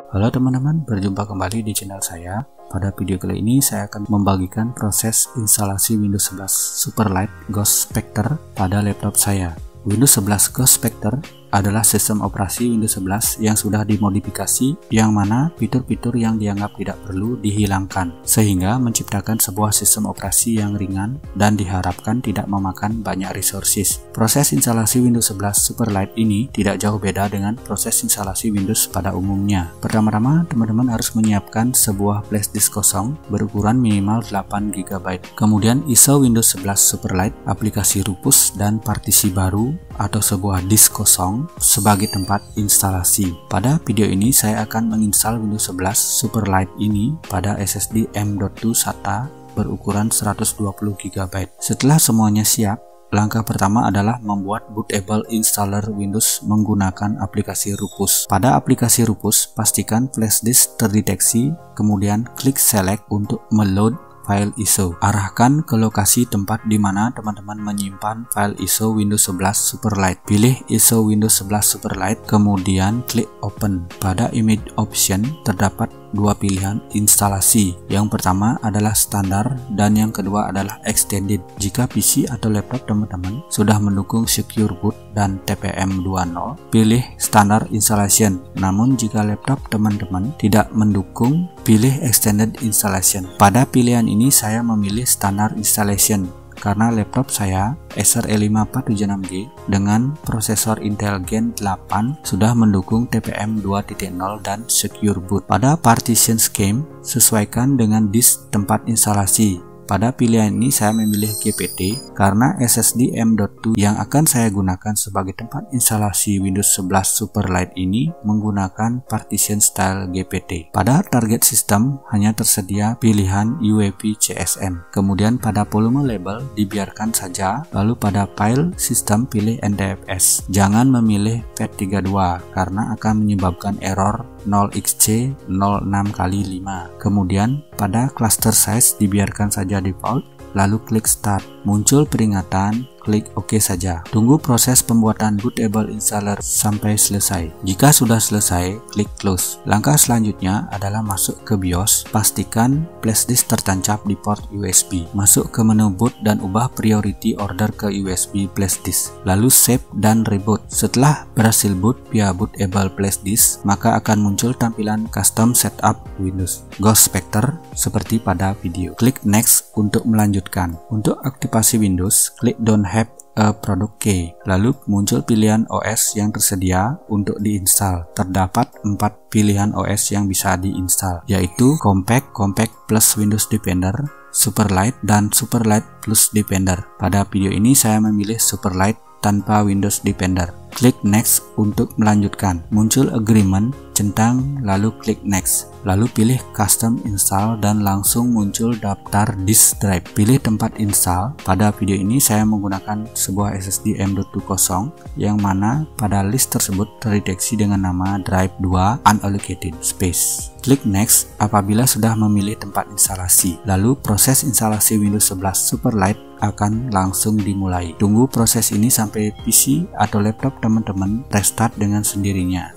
Halo teman-teman, berjumpa kembali di channel saya. Pada video kali ini saya akan membagikan proses instalasi Windows 11 Superlight Ghost Spectre pada laptop saya. Windows 11 Ghost Spectre adalah sistem operasi Windows 11 yang sudah dimodifikasi, yang mana fitur-fitur yang dianggap tidak perlu dihilangkan, sehingga menciptakan sebuah sistem operasi yang ringan dan diharapkan tidak memakan banyak resources. Proses instalasi Windows 11 Superlight ini tidak jauh beda dengan proses instalasi Windows pada umumnya. Pertama-tama, teman-teman harus menyiapkan sebuah flash disk kosong berukuran minimal 8 GB. Kemudian ISO Windows 11 Superlight, aplikasi Rufus, dan partisi baru atau sebuah disk kosong sebagai tempat instalasi. Pada video ini saya akan menginstal Windows 11 Superlight ini pada SSD M.2 SATA berukuran 120 GB. Setelah semuanya siap, langkah pertama adalah membuat bootable installer Windows menggunakan aplikasi Rufus. Pada aplikasi Rufus, pastikan flash disk terdeteksi, kemudian klik select untuk meload file ISO. Arahkan ke lokasi tempat di mana teman-teman menyimpan file ISO Windows 11 Superlight. Pilih ISO Windows 11 Superlight, kemudian klik open. Pada image option terdapat dua pilihan instalasi. Yang pertama adalah standar dan yang kedua adalah extended. Jika PC atau laptop teman-teman sudah mendukung secure boot dan TPM 2.0, pilih standard installation. Namun jika laptop teman-teman tidak mendukung, pilih extended installation. Pada pilihan ini saya memilih standard installation karena laptop saya Acer E5 476G dengan prosesor Intel Gen 8 sudah mendukung TPM 2.0 dan Secure Boot. Pada partition scheme, sesuaikan dengan disk tempat instalasi. Pada pilihan ini saya memilih GPT karena SSD M.2 yang akan saya gunakan sebagai tempat instalasi Windows 11 Superlight ini menggunakan partition style GPT. Pada target system hanya tersedia pilihan UEFI CSM. Kemudian pada volume label dibiarkan saja, lalu pada file system pilih NTFS. Jangan memilih FAT32 karena akan menyebabkan error 0xC 06x5. Kemudian pada cluster size dibiarkan saja default, lalu klik start. Muncul peringatan, klik OK saja. Tunggu proses pembuatan bootable installer sampai selesai. Jika sudah selesai, klik close. Langkah selanjutnya adalah masuk ke BIOS. Pastikan flash disk tertancap di port USB. Masuk ke menu boot dan ubah priority order ke USB flash disk. Lalu save dan reboot. Setelah berhasil boot via bootable flash disk, maka akan muncul tampilan custom setup Windows Ghost Spectre seperti pada video. Klik next untuk melanjutkan. Untuk aktivasi Windows, klik don't have a product key. Lalu muncul pilihan OS yang tersedia untuk diinstal. Terdapat 4 pilihan OS yang bisa diinstal, yaitu Compact, Compact plus Windows Defender, Superlight, dan Superlight plus Defender. Pada video ini saya memilih Superlight tanpa Windows Defender. Klik next untuk melanjutkan. Muncul agreement, centang, lalu klik next. Lalu pilih custom install dan langsung muncul daftar disk drive. Pilih tempat install. Pada video ini saya menggunakan sebuah SSD M.2 kosong yang mana pada list tersebut terdeteksi dengan nama drive 2 unallocated space. Klik next apabila sudah memilih tempat instalasi. Lalu proses instalasi Windows 11 Superlight akan langsung dimulai. Tunggu proses ini sampai PC atau laptop teman-teman restart dengan sendirinya.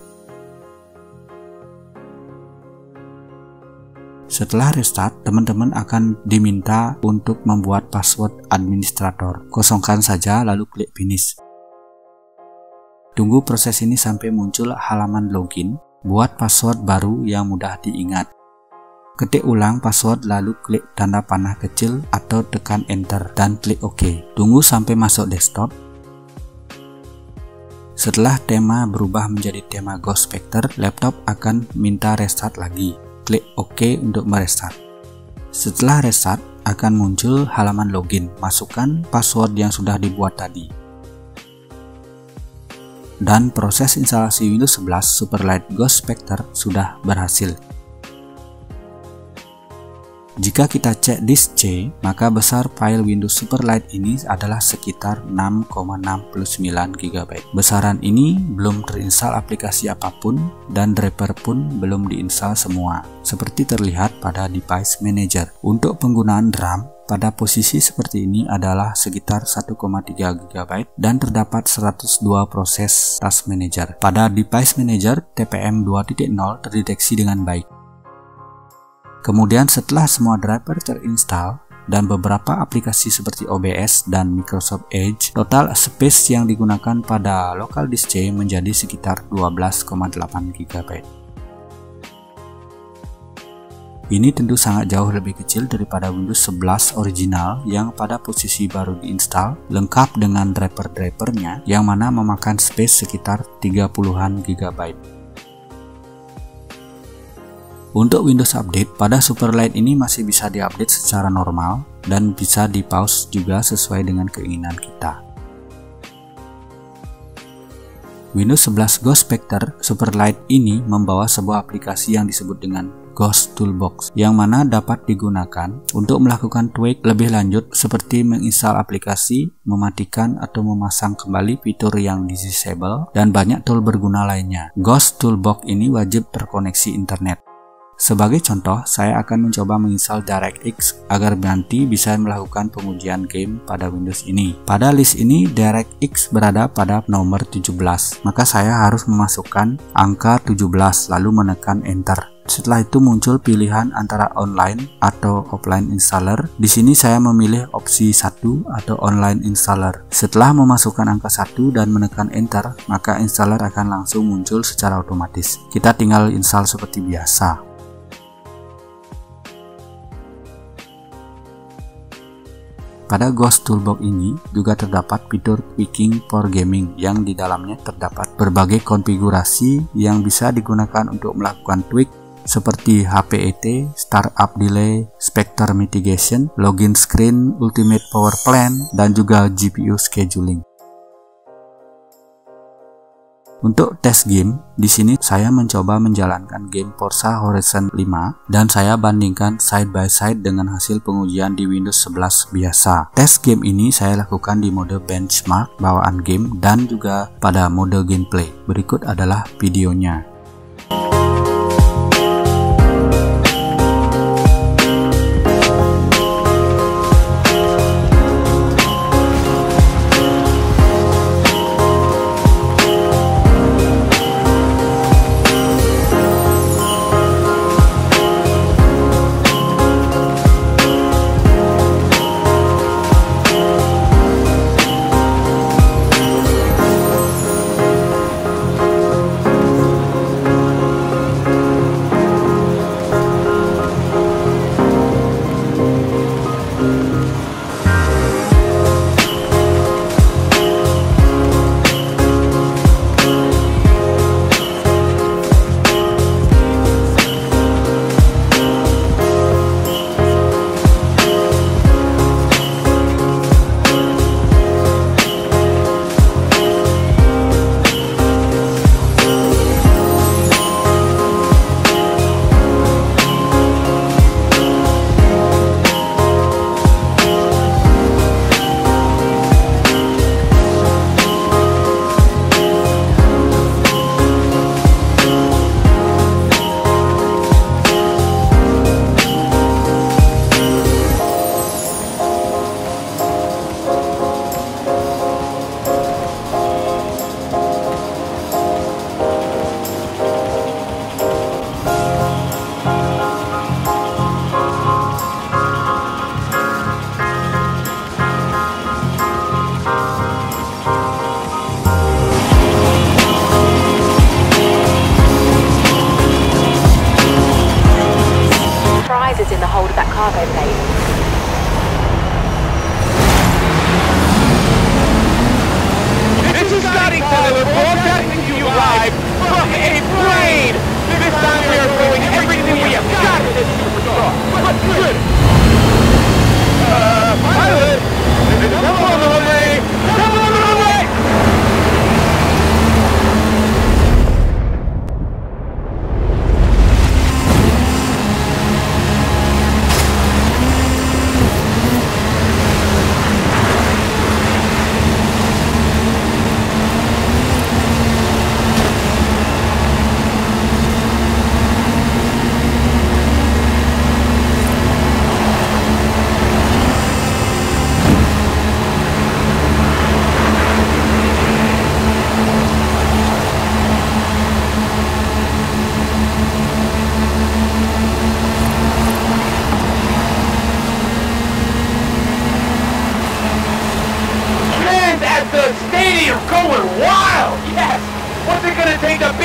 Setelah restart, teman-teman akan diminta untuk membuat password administrator. Kosongkan saja lalu klik finish. Tunggu proses ini sampai muncul halaman login. Buat password baru yang mudah diingat. Ketik ulang password lalu klik tanda panah kecil atau tekan enter dan klik OK. Tunggu sampai masuk desktop. Setelah tema berubah menjadi tema Ghost Spectre, laptop akan minta restart lagi. Klik OK untuk merestart. Setelah restart akan muncul halaman login. Masukkan password yang sudah dibuat tadi. Dan proses instalasi Windows 11 Superlight Ghost Spectre sudah berhasil. Jika kita cek disk C, maka besar file Windows Superlight ini adalah sekitar 6,69 GB. Besaran ini belum terinstall aplikasi apapun dan driver pun belum diinstal semua, seperti terlihat pada device manager. Untuk penggunaan RAM, pada posisi seperti ini adalah sekitar 1,3 GB dan terdapat 102 proses Task Manager. Pada Device Manager, TPM 2.0 terdeteksi dengan baik. Kemudian setelah semua driver terinstall dan beberapa aplikasi seperti OBS dan Microsoft Edge, total space yang digunakan pada local disk C menjadi sekitar 12,8 GB. Ini tentu sangat jauh lebih kecil daripada Windows 11 original yang pada posisi baru diinstal, lengkap dengan driver-drivernya yang mana memakan space sekitar 30-an GB. Untuk Windows Update, pada Superlight ini masih bisa diupdate secara normal dan bisa di-pause juga sesuai dengan keinginan kita. Windows 11 Ghost Spectre Superlight ini membawa sebuah aplikasi yang disebut dengan Ghost Toolbox, yang mana dapat digunakan untuk melakukan tweak lebih lanjut seperti menginstal aplikasi, mematikan atau memasang kembali fitur yang disable, dan banyak tool berguna lainnya. Ghost Toolbox ini wajib terkoneksi internet. Sebagai contoh, saya akan mencoba menginstal DirectX agar nanti bisa melakukan pengujian game pada Windows ini. Pada list ini, DirectX berada pada nomor 17, maka saya harus memasukkan angka 17 lalu menekan Enter. Setelah itu muncul pilihan antara online atau offline installer. Di sini saya memilih opsi 1 atau online installer. Setelah memasukkan angka 1 dan menekan Enter, maka installer akan langsung muncul secara otomatis. Kita tinggal install seperti biasa. Pada Ghost Toolbox ini juga terdapat fitur tweaking for gaming yang di dalamnya terdapat berbagai konfigurasi yang bisa digunakan untuk melakukan tweak seperti HPET, Startup Delay, Spectre Mitigation, Login Screen, Ultimate Power Plan, dan juga GPU Scheduling. Untuk tes game, di sini saya mencoba menjalankan game Forza Horizon 5 dan saya bandingkan side by side dengan hasil pengujian di Windows 11 biasa. Tes game ini saya lakukan di mode benchmark bawaan game dan juga pada mode gameplay. Berikut adalah videonya.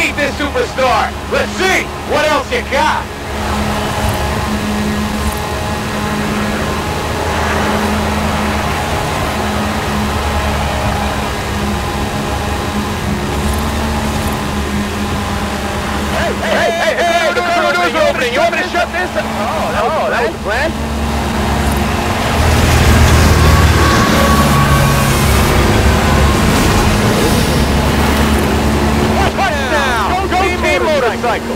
beat this superstar. Let's see what else you got. Hey, the car doors are opening. You want me to shut this? Oh, that was the plan. Touchdown! Go Team Motorcycle.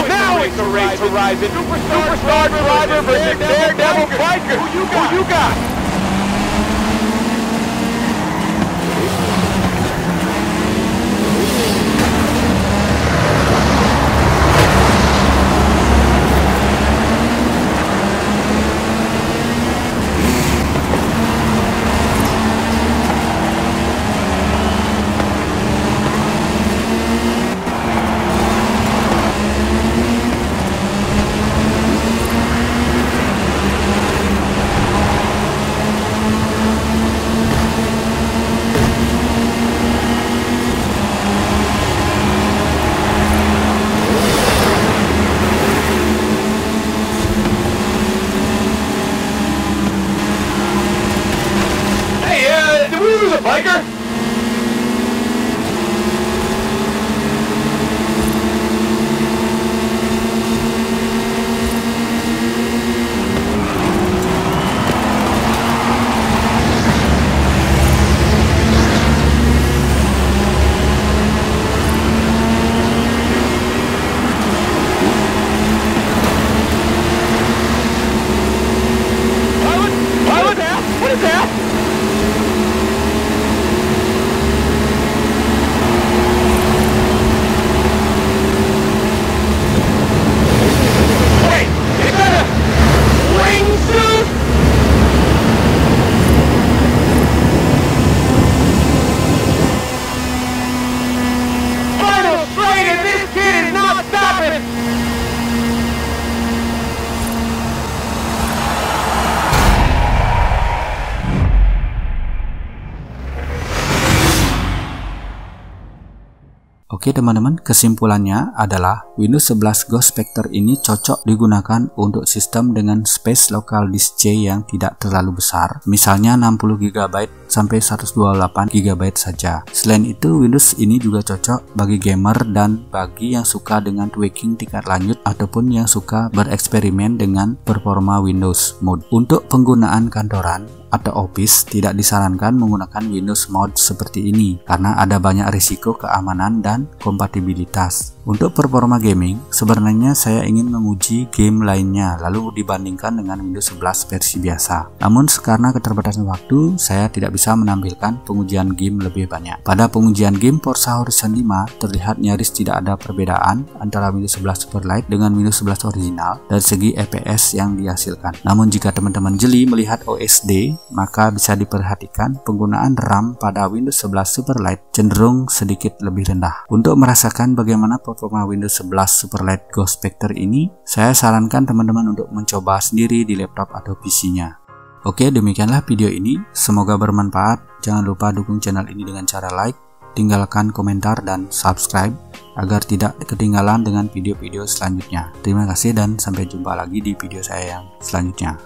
Now it's a race horizon. Superstar driver versus Daredevil biker. Who you got? Biker? What is that? Oke teman-teman, kesimpulannya adalah Windows 11 Ghost Spectre ini cocok digunakan untuk sistem dengan space local disk C yang tidak terlalu besar, misalnya 60 GB sampai 128 GB saja. Selain itu, Windows ini juga cocok bagi gamer dan bagi yang suka dengan tweaking tingkat lanjut ataupun yang suka bereksperimen dengan performa Windows Mode. Untuk penggunaan kantoran atau office tidak disarankan menggunakan Windows Mode seperti ini karena ada banyak risiko keamanan dan kompatibilitas. Untuk performa gaming, sebenarnya saya ingin menguji game lainnya lalu dibandingkan dengan Windows 11 versi biasa. Namun karena keterbatasan waktu, saya tidak bisa menampilkan pengujian game lebih banyak. Pada pengujian game Forza Horizon 5, terlihat nyaris tidak ada perbedaan antara Windows 11 Superlight dengan Windows 11 original dari segi FPS yang dihasilkan. Namun jika teman-teman jeli melihat OSD, maka bisa diperhatikan penggunaan RAM pada Windows 11 Superlight cenderung sedikit lebih rendah. Untuk merasakan bagaimana performa Windows 11 Superlight Ghost Spectre ini, saya sarankan teman-teman untuk mencoba sendiri di laptop atau PC-nya. Oke, demikianlah video ini. Semoga bermanfaat. Jangan lupa dukung channel ini dengan cara like, tinggalkan komentar dan subscribe agar tidak ketinggalan dengan video-video selanjutnya. Terima kasih dan sampai jumpa lagi di video saya yang selanjutnya.